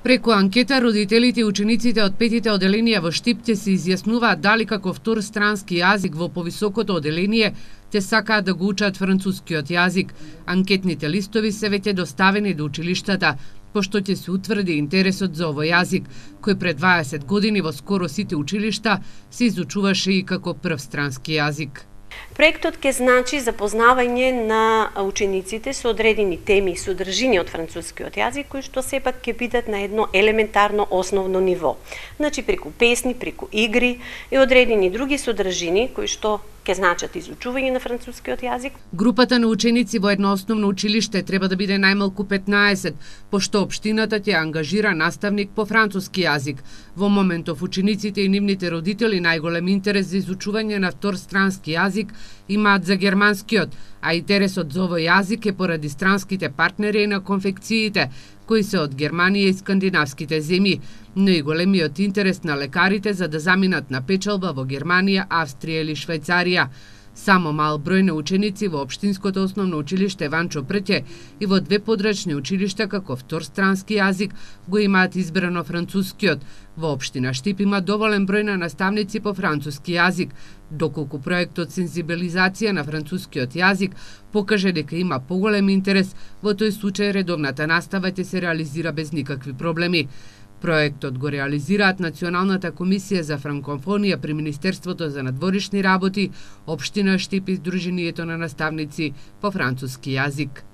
Преку анкета, родителите и учениците од петите оделенија во Штип се изјаснуваат дали како втор странски јазик во повисокото оделение те сакаат да го учат францускиот јазик. Анкетните листови се веќе доставени до училиштата, пошто ќе се утврди интересот за овој јазик, кој пред 20 години во скоро сите училишта се изучуваше и како прв странски јазик. Проектот ќе значи запознавање на учениците со одредени теми и содржини од францускиот јазик, кои што сепак ќе бидат на едно елементарно основно ниво. Значи преку песни, преку игри и одредени други содржини кои што ќе значат изучување на францускиот јазик. Групата на ученици во едно основно училиште треба да биде најмалку 15, пошто општината ќе ангажира наставник по француски јазик. Во моментов учениците и нивните родители најголем интерес за изучување на втор странски јазик имаат за германскиот, а интересот за овој јазик е поради странските партнери на конфекциите, кои се од Германија и скандинавските земји, но и големиот интерес на лекарите за да заминат на печалба во Германија, Австрија или Швајцарија. Само мал број на ученици во општинското основно училиште Ванчо Прќе и во две подрачни училишта како втор странски јазик го имаат избрано францускиот. Во општина Штип има доволен број на наставници по француски јазик, доколку проектот сензибилизација на францускиот јазик покаже дека има поголем интерес, во тој случај редовната настава ќе се реализира без никакви проблеми. Проектот го реализираат Националната комисија за франкофонија при Министерството за надворишни работи, општина Штип и Сдруженијето на наставници по француски јазик.